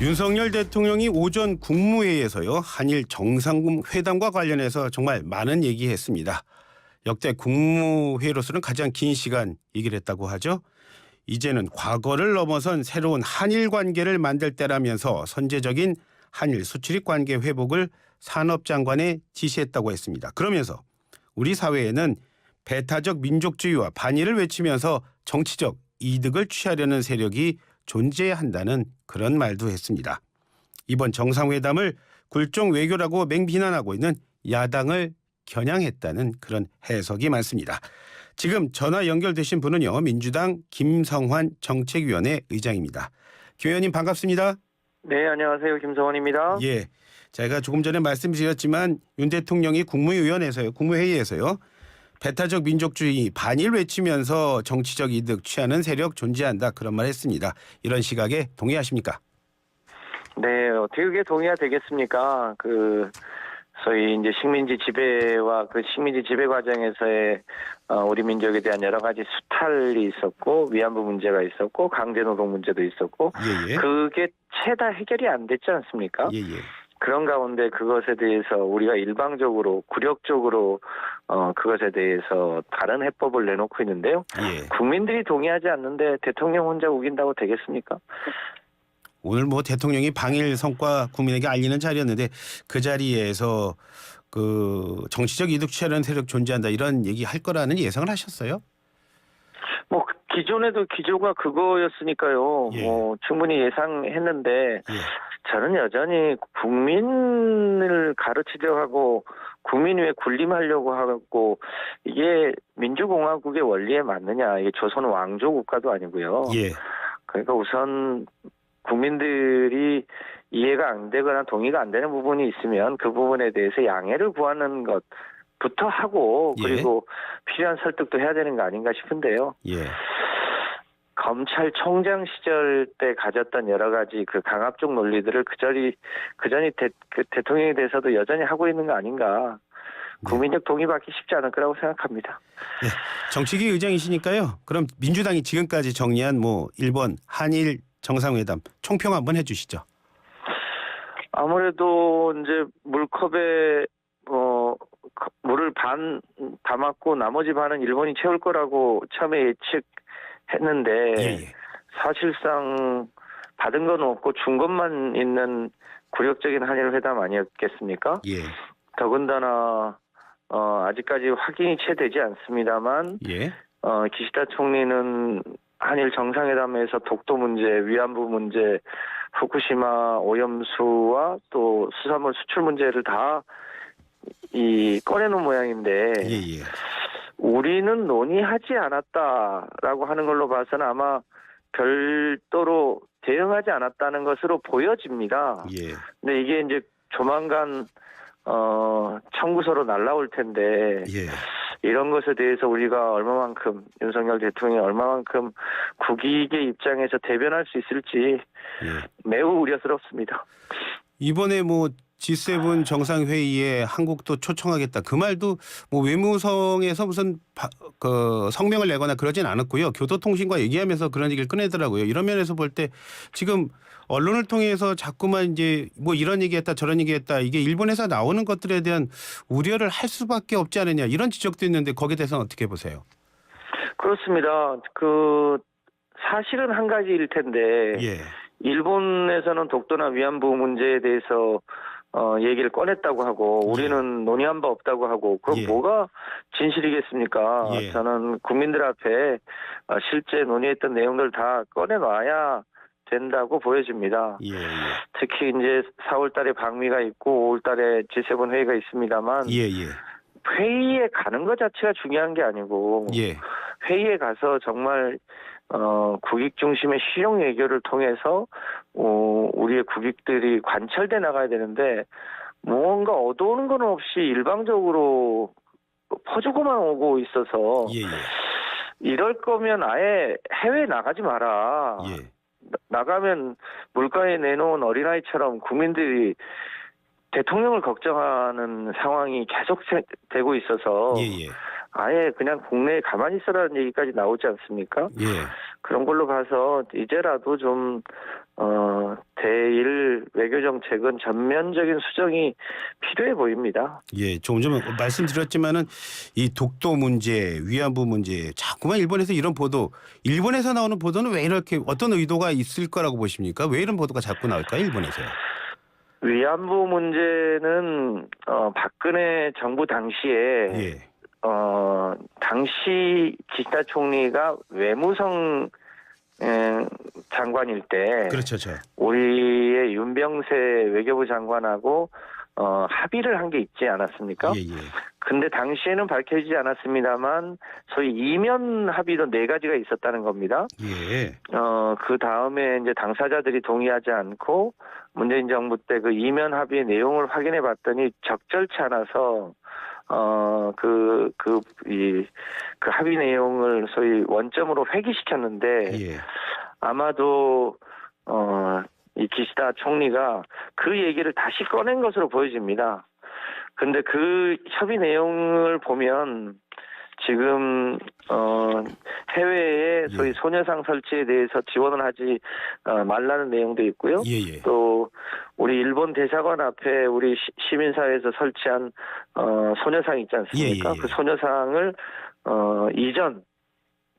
윤석열 대통령이 오전 국무회의에서요 한일 정상회담과 관련해서 정말 많은 얘기했습니다. 역대 국무회의로서는 가장 긴 시간 얘기를 했다고 하죠. 이제는 과거를 넘어선 새로운 한일 관계를 만들 때라면서 선제적인 한일 수출입 관계 회복을 산업장관에 지시했다고 했습니다. 그러면서 우리 사회에는 배타적 민족주의와 반일을 외치면서 정치적 이득을 취하려는 세력이 존재한다는 그런 말도 했습니다. 이번 정상회담을 굴종 외교라고 맹비난하고 있는 야당을 겨냥했다는 그런 해석이 많습니다. 지금 전화 연결되신 분은요. 민주당 김성환 정책위원회 의장입니다. 김 의원님 반갑습니다. 네, 안녕하세요. 김성환입니다. 예, 제가 조금 전에 말씀드렸지만 윤 대통령이 국무회의에서요. 배타적 민족주의 반일 외치면서 정치적 이득 취하는 세력 존재한다 그런 말 했습니다. 이런 시각에 동의하십니까? 네, 어떻게 그게 동의가 되겠습니까? 소위 이제 식민지 지배와 그 식민지 지배 과정에서의 우리 민족에 대한 여러 가지 수탈이 있었고 위안부 문제가 있었고 강제노동 문제도 있었고 예. 그게 채다 해결이 안 됐지 않습니까? 예. 그런 가운데 그것에 대해서 우리가 일방적으로 굴욕적으로 그것에 대해서 다른 해법을 내놓고 있는데요. 예. 국민들이 동의하지 않는데 대통령 혼자 우긴다고 되겠습니까? 오늘 대통령이 방일 성과 국민에게 알리는 자리였는데 그 자리에서 그 정치적 이득 취하는 세력 존재한다 이런 얘기 할 거라는 예상을 하셨어요? 기존에도 기조가 그거였으니까요. 예. 충분히 예상했는데 예. 저는 여전히 국민을 가르치려고 하고 국민 위에 군림하려고 하고 이게 민주공화국의 원리에 맞느냐. 이게 조선 왕조 국가도 아니고요. 예. 그러니까 우선 국민들이 이해가 안 되거나 동의가 안 되는 부분이 있으면 그 부분에 대해서 양해를 구하는 것부터 하고 그리고 필요한 설득도 해야 되는 거 아닌가 싶은데요. 예. 검찰총장 시절 때 가졌던 여러 가지 그 강압적 논리들을 그전이 대통령에 대해서도 여전히 하고 있는 거 아닌가. 국민적 동의받기 쉽지 않을 거라고 생각합니다. 예. 정치계 의장이시니까요. 그럼 민주당이 지금까지 정리한 일본 한일 정상회담 총평 한번 해주시죠. 아무래도 이제 물컵에 물을 반 담았고 나머지 반은 일본이 채울 거라고 처음에 예측했는데 예. 사실상 받은 건 없고 준 것만 있는 굴욕적인 한일 회담 아니었겠습니까? 예. 더군다나 아직까지 확인이 채 되지 않습니다만 예. 기시다 총리는 한일 정상회담에서 독도 문제, 위안부 문제, 후쿠시마 오염수와 또 수산물 수출 문제를 다 꺼내놓은 모양인데 예. 우리는 논의하지 않았다라고 하는 걸로 봐서는 아마 별도로 대응하지 않았다는 것으로 보여집니다. 예. 근데 이게 이제 조만간 청구서로 날라올 텐데 예. 이런 것에 대해서 우리가 얼마만큼 윤석열 대통령이 얼마만큼 국익의 입장에서 대변할 수 있을지 매우 우려스럽습니다. 이번에 G7 정상회의에 한국도 초청하겠다. 그 말도 외무성에서 무슨 성명을 내거나 그러진 않았고요. 교도통신과 얘기하면서 그런 얘기를 꺼내더라고요. 이런 면에서 볼 때 지금 언론을 통해서 자꾸만 이제 이런 얘기했다 저런 얘기했다 이게 일본에서 나오는 것들에 대한 우려를 할 수밖에 없지 않느냐 이런 지적도 있는데 거기에 대해서는 어떻게 보세요? 그렇습니다. 사실은 한 가지일 텐데 일본에서는 독도나 위안부 문제에 대해서 얘기를 꺼냈다고 하고 우리는 논의한 바 없다고 하고 그럼 뭐가 진실이겠습니까? 저는 국민들 앞에 실제 논의했던 내용들 다 꺼내놔야 된다고 보여집니다. 특히 이제 4월 달에 방미가 있고 5월 달에 G7 회의가 있습니다만 회의에 가는 것 자체가 중요한 게 아니고 회의에 가서 정말 국익 중심의 실용 외교를 통해서 우리의 국익들이 관철돼 나가야 되는데 뭔가 얻어오는 건 없이 일방적으로 퍼주고만 오고 있어서 이럴 거면 아예 해외에 나가지 마라. 나가면 물가에 내놓은 어린아이처럼 국민들이 대통령을 걱정하는 상황이 계속 되고 있어서 아예 그냥 국내에 가만히 있어라는 얘기까지 나오지 않습니까? 그런 걸로 봐서 이제라도 좀 대일 외교 정책은 전면적인 수정이 필요해 보입니다. 예, 조금 전 말씀드렸지만은 이 독도 문제, 위안부 문제 자꾸만 일본에서 이런 보도, 일본에서 나오는 보도는 왜 이렇게 어떤 의도가 있을 거라고 보십니까? 왜 이런 보도가 자꾸 나올까요, 일본에서요? 위안부 문제는 박근혜 정부 당시에 예, 당시 기시다 총리가 외무성 장관일 때 그렇죠, 저. 우리의 윤병세 외교부 장관하고 합의를 한 게 있지 않았습니까? 예, 예, 근데 당시에는 밝혀지지 않았습니다만 소위 이면 합의로 4가지가 있었다는 겁니다. 예, 그 다음에 이제 당사자들이 동의하지 않고 문재인 정부 때 그 이면 합의의 내용을 확인해 봤더니 적절치 않아서 그 합의 내용을 소위 원점으로 회귀시켰는데 예, 아마도 이 기시다 총리가 그 얘기를 다시 꺼낸 것으로 보여집니다. 근데 그 협의 내용을 보면 지금 해외에 소위 예. 소녀상 설치에 대해서 지원을 하지 말라는 내용도 있고요. 예, 예, 또 우리 일본 대사관 앞에 우리 시민사회에서 설치한 소녀상 있지 않습니까? 예, 예, 예. 그 소녀상을 이전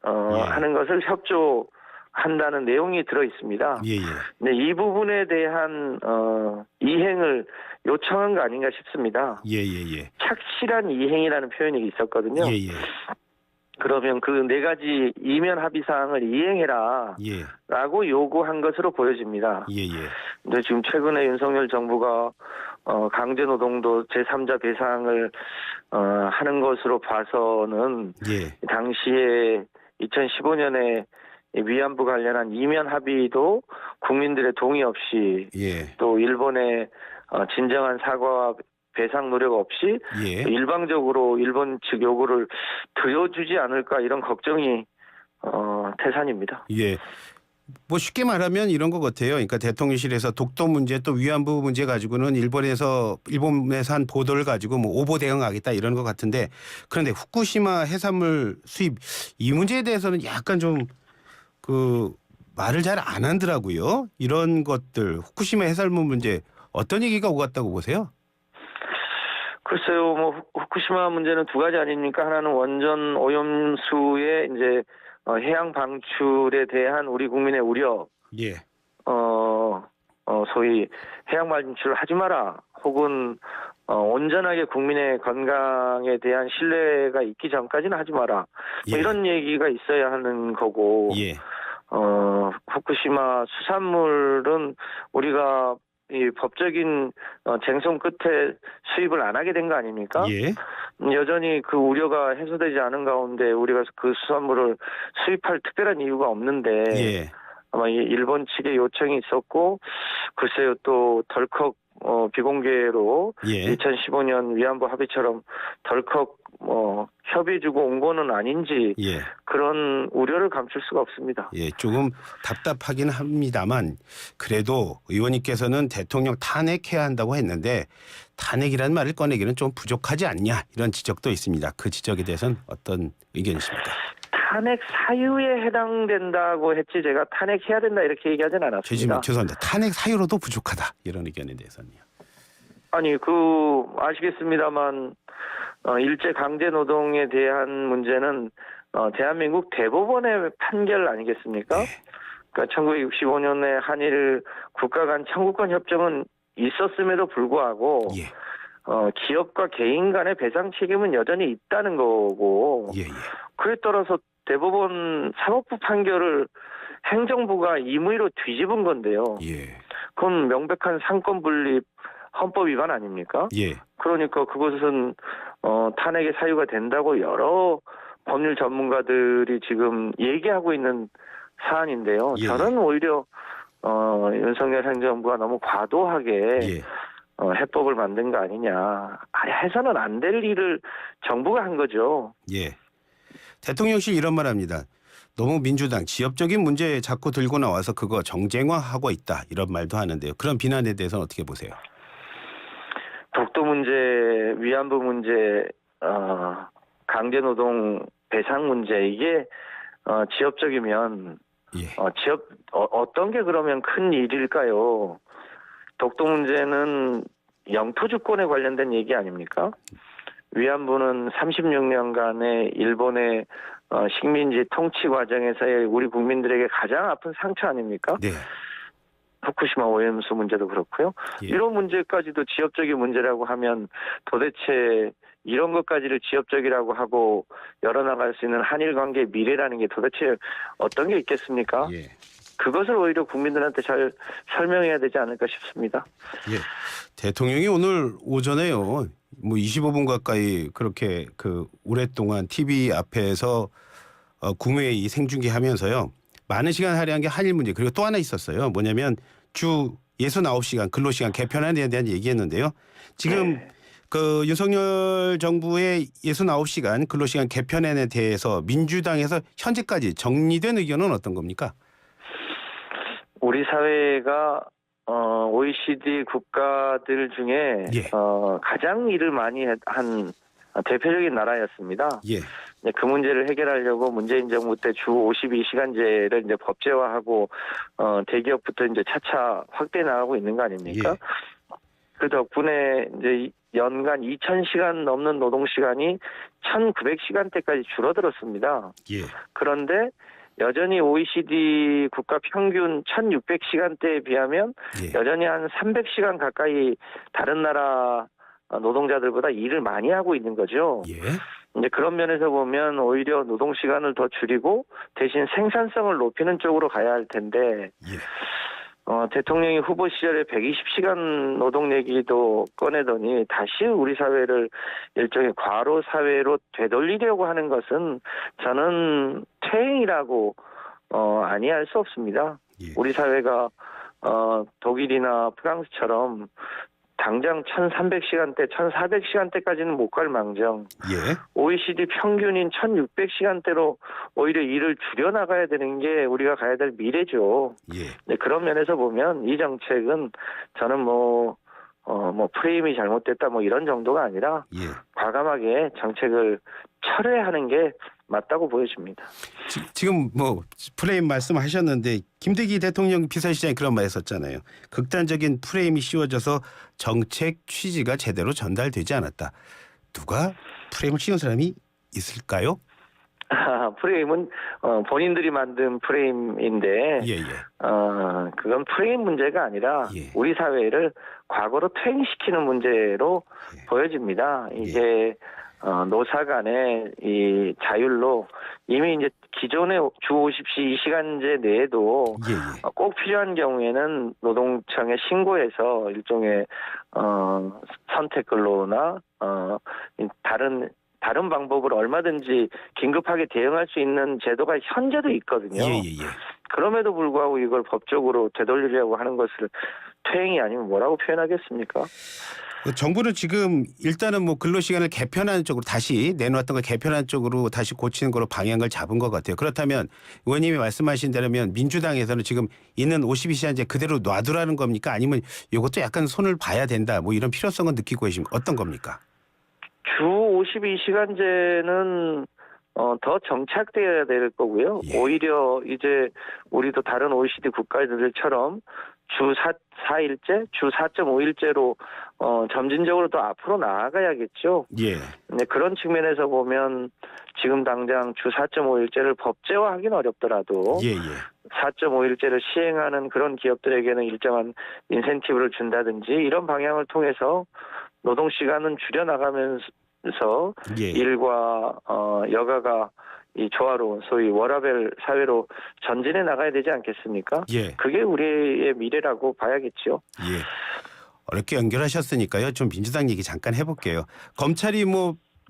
예. 하는 것을 협조한다는 내용이 들어 있습니다. 예, 예, 네, 이 부분에 대한 이행을 요청한 거 아닌가 싶습니다. 예, 예, 예, 착실한 이행이라는 표현이 있었거든요. 예, 예, 그러면 그 4가지 이면 합의 사항을 이행해라 예, 라고 요구한 것으로 보여집니다. 예, 예, 근데 지금 최근에 윤석열 정부가 강제노동도 제3자 배상을 하는 것으로 봐서는 예, 당시에 2015년에 위안부 관련한 이면 합의도 국민들의 동의 없이 예, 또 일본의 진정한 사과와 배상 노력 없이 예. 일방적으로 일본 측 요구를 들어주지 않을까 이런 걱정이 태산입니다. 예. 뭐 쉽게 말하면 이런 것 같아요. 그러니까 대통령실에서 독도 문제 또 위안부 문제 가지고는 일본에서 한 보도를 가지고 뭐 오보 대응하겠다 이런 것 같은데 그런데 후쿠시마 해산물 수입 이 문제에 대해서는 약간 좀 그 말을 잘 안 하더라고요. 이런 것들 후쿠시마 해산물 문제 어떤 얘기가 오갔다고 보세요? 글쎄요, 뭐 후쿠시마 문제는 2가지 아닙니까? 하나는 원전 오염수의 이제 해양 방출에 대한 우리 국민의 우려, 예, 소위 해양 방출을 하지 마라, 혹은 온전하게 국민의 건강에 대한 신뢰가 있기 전까지는 하지 마라. 뭐 예. 이런 얘기가 있어야 하는 거고, 예, 후쿠시마 수산물은 우리가 이 법적인 쟁송 끝에 수입을 안 하게 된 거 아닙니까? 예, 여전히 그 우려가 해소되지 않은 가운데 우리가 그 수산물을 수입할 특별한 이유가 없는데 예, 아마 이 일본 측의 요청이 있었고 글쎄요 또 덜컥 비공개로 예. 2015년 위안부 합의처럼 덜컥 협의해주고 온 거는 아닌지 예. 그런 우려를 감출 수가 없습니다. 예, 조금 답답하긴 합니다만 그래도 의원님께서는 대통령 탄핵해야 한다고 했는데 탄핵이라는 말을 꺼내기는 좀 부족하지 않냐 이런 지적도 있습니다. 그 지적에 대해서는 어떤 의견이십니까? 탄핵 사유에 해당된다고 했지 제가 탄핵해야 된다 이렇게 얘기하진 않았습니다. 죄송합니다. 탄핵 사유로도 부족하다 이런 의견에 대해서는요. 아니 아시겠습니다만 일제 강제 노동에 대한 문제는 대한민국 대법원의 판결 아니겠습니까? 네. 그러니까 1965년에 한일 국가 간 청구권 협정은 있었음에도 불구하고 예, 기업과 개인 간의 배상 책임은 여전히 있다는 거고 예, 예, 그에 따라서 대법원 사법부 판결을 행정부가 임의로 뒤집은 건데요. 예, 그건 명백한 상권 분립 헌법 위반 아닙니까? 예, 그러니까 그것은 탄핵의 사유가 된다고 여러 법률 전문가들이 지금 얘기하고 있는 사안인데요. 예. 저는 오히려 윤석열 행정부가 너무 과도하게 예, 해법을 만든 거 아니냐. 해서는 안 될 일을 정부가 한 거죠. 예. 대통령실 이런 말합니다. 너무 민주당 지역적인 문제 자꾸 들고 나와서 그거 정쟁화하고 있다 이런 말도 하는데요. 그런 비난에 대해서는 어떻게 보세요? 독도 문제, 위안부 문제, 강제노동 배상 문제 이게 지역적이면 예. 어떤 게 그러면 큰 일일까요? 독도 문제는 영토 주권에 관련된 얘기 아닙니까? 위안부는 36년간의 일본의 식민지 통치 과정에서의 우리 국민들에게 가장 아픈 상처 아닙니까? 네. 후쿠시마 오염수 문제도 그렇고요. 예. 이런 문제까지도 지역적인 문제라고 하면 도대체 이런 것까지를 지역적이라고 하고 열어나갈 수 있는 한일 관계의 미래라는 게 도대체 어떤 게 있겠습니까? 예. 그것을 오히려 국민들한테 잘 설명해야 되지 않을까 싶습니다. 예. 대통령이 오늘 오전에요. 뭐 25분 가까이 그렇게 오랫동안 TV 앞에서 국무회의 생중계하면서요. 많은 시간 할애한 게 한일 문제 그리고 또 하나 있었어요. 뭐냐면 주 69시간 근로시간 개편안에 대한 얘기했는데요. 지금 네. 윤석열 정부의 69시간 근로시간 개편안에 대해서 민주당에서 현재까지 정리된 의견은 어떤 겁니까? 우리 사회가 OECD 국가들 중에 예. 가장 일을 많이 한 대표적인 나라였습니다. 예. 그 문제를 해결하려고 문재인 정부 때 주 52시간제를 이제 법제화하고 대기업부터 이제 차차 확대 나가고 있는 거 아닙니까? 예. 그 덕분에 이제 연간 2,000시간 넘는 노동 시간이 1,900시간대까지 줄어들었습니다. 예. 그런데 여전히 OECD 국가 평균 1,600시간대에 비하면 예. 여전히 한 300시간 가까이 다른 나라 노동자들보다 일을 많이 하고 있는 거죠. 예. 이제 그런 면에서 보면 오히려 노동 시간을 더 줄이고 대신 생산성을 높이는 쪽으로 가야 할 텐데 예. 대통령이 후보 시절에 120시간 노동 얘기도 꺼내더니 다시 우리 사회를 일종의 과로 사회로 되돌리려고 하는 것은 저는 퇴행이라고 아니할 수 없습니다. 예. 우리 사회가 독일이나 프랑스처럼 당장 1,300시간대, 1,400시간대까지는 못 갈 망정 예. OECD 평균인 1,600시간대로 오히려 일을 줄여나가야 되는 게 우리가 가야 될 미래죠. 예. 네, 그런 면에서 보면 이 정책은 저는 프레임이 잘못됐다 이런 정도가 아니라 예. 과감하게 정책을 철회하는 게 맞다고 보여집니다. 지금 프레임 말씀하셨는데 김대기 대통령 비서실장이 그런 말 했었잖아요. 극단적인 프레임이 씌워져서 정책 취지가 제대로 전달되지 않았다. 누가 프레임을 씌운 사람이 있을까요? 프레임은 본인들이 만든 프레임인데 예. 그건 프레임 문제가 아니라 예. 우리 사회를 과거로 퇴행시키는 문제로 예. 보여집니다. 이게 노사 간의 이 자율로 이미 이제 기존의 주 52시간제 내에도 예. 꼭 필요한 경우에는 노동청에 신고해서 일종의 선택 근로나 다른 방법으로 얼마든지 긴급하게 대응할 수 있는 제도가 현재도 있거든요. 예. 그럼에도 불구하고 이걸 법적으로 되돌리려고 하는 것을 퇴행이 아니면 뭐라고 표현하겠습니까? 정부는 지금 일단은 근로시간을 개편하는 쪽으로 다시 내놓았던 걸 개편하는 쪽으로 다시 고치는 거로 방향을 잡은 것 같아요. 그렇다면 의원님이 말씀하신 대로면 민주당에서는 지금 있는 52시간제 그대로 놔두라는 겁니까? 아니면 이것도 약간 손을 봐야 된다 이런 필요성은 느끼고 계십니까? 어떤 겁니까? 주 52시간제는 더 정착돼야 될 거고요. 예. 오히려 이제 우리도 다른 OECD 국가들처럼 주 4일제, 주 4.5일제로 점진적으로 더 앞으로 나아가야겠죠. 예. 네, 그런 측면에서 보면 지금 당장 주 4.5일제를 법제화하기는 어렵더라도 예. 4.5일제를 시행하는 그런 기업들에게는 일정한 인센티브를 준다든지 이런 방향을 통해서 노동 시간은 줄여나가면서 예. 일과 여가가 이 조화로운 소위 워라밸 사회로 전진해 나가야 되지 않겠습니까? 예. 그게 우리의 미래라고 봐야겠죠. 예. 어렵게 연결하셨으니까요. 좀 민주당 얘기 잠깐 해볼게요. 검찰이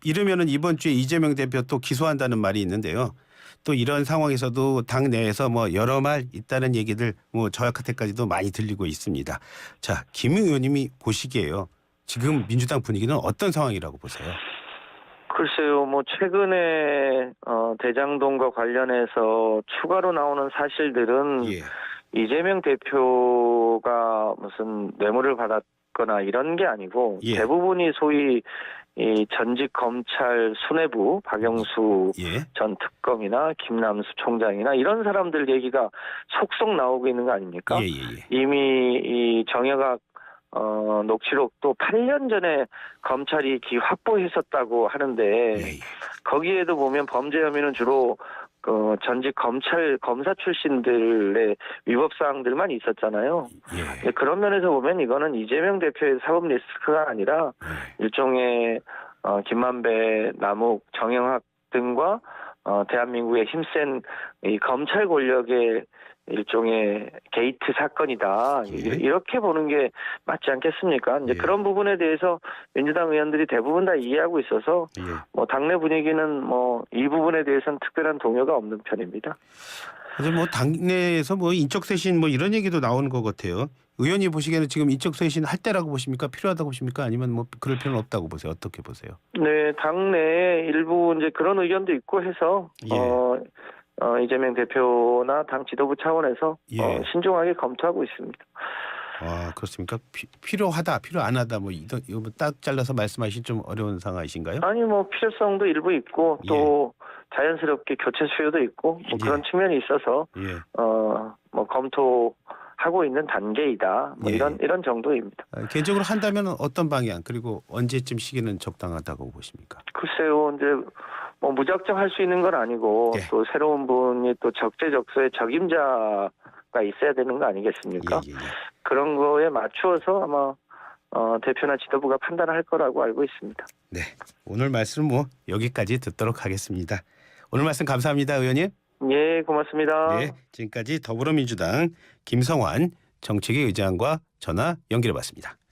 이러면은 이번 주에 이재명 대표 또 기소한다는 말이 있는데요. 또 이런 상황에서도 당 내에서 여러 말 있다는 얘기들 저한테까지도 많이 들리고 있습니다. 자, 김 의원님이 보시기에요. 지금 민주당 분위기는 어떤 상황이라고 보세요? 글쎄요, 최근에 대장동과 관련해서 추가로 나오는 사실들은 예. 이재명 대표가 무슨 뇌물을 받았다 있거나 이런 게 아니고 예. 대부분이 소위 이 전직 검찰 수뇌부 박영수 예. 전 특검이나 김남수 총장이나 이런 사람들 얘기가 속속 나오고 있는 거 아닙니까? 예, 예, 예. 이미 이 정여각 녹취록도 8년 전에 검찰이 확보했었다고 하는데 예, 예. 거기에도 보면 범죄 혐의는 주로 그 전직 검사 출신들의 위법 사항들만 있었잖아요. 예. 그런 면에서 보면 이거는 이재명 대표의 사법 리스크가 아니라 일종의 김만배, 남욱, 정영학 등과 대한민국의 힘센 이 검찰 권력의 일종의 게이트 사건이다. 예. 이렇게 보는 게 맞지 않겠습니까? 이제 예. 그런 부분에 대해서 민주당 의원들이 대부분 다 이해하고 있어서 예. 뭐 당내 분위기는 뭐 이 부분에 대해서는 특별한 동요가 없는 편입니다. 그래서 뭐 당내에서 뭐 인적 쇄신 뭐 이런 얘기도 나오는 것 같아요. 의원이 보시기에는 지금 인적 쇄신 할 때라고 보십니까? 필요하다고 보십니까? 아니면 뭐 그럴 필요는 없다고 보세요? 어떻게 보세요? 네, 당내 일부 이제 그런 의견도 있고 해서 예. 이재명 대표나 당 지도부 차원에서 예. 신중하게 검토하고 있습니다. 아, 그렇습니까? 필요하다, 필요 안 하다 뭐 이거 뭐 딱 잘라서 말씀하신 좀 어려운 상황이신가요? 아니 뭐 필요성도 일부 있고 또 자연스럽게 교체 수요도 있고 뭐 그런 예. 측면이 있어서 예. 뭐 검토하고 있는 단계이다. 뭐 예. 이런 정도입니다. 개인적으로 한다면 어떤 방향 그리고 언제쯤 시기는 적당하다고 보십니까? 글쎄요, 이제 뭐 무작정 할 수 있는 건 아니고 예. 또 새로운 분이 또 적재적소에 적임자가 있어야 되는 거 아니겠습니까? 예, 예, 예. 그런 거에 맞추어서 아마 대표나 지도부가 판단을 할 거라고 알고 있습니다. 네, 오늘 말씀 뭐 여기까지 듣도록 하겠습니다. 오늘 말씀 감사합니다, 의원님. 예, 고맙습니다. 네, 지금까지 더불어민주당 김성환 정책위 의장과 전화 연결해봤습니다.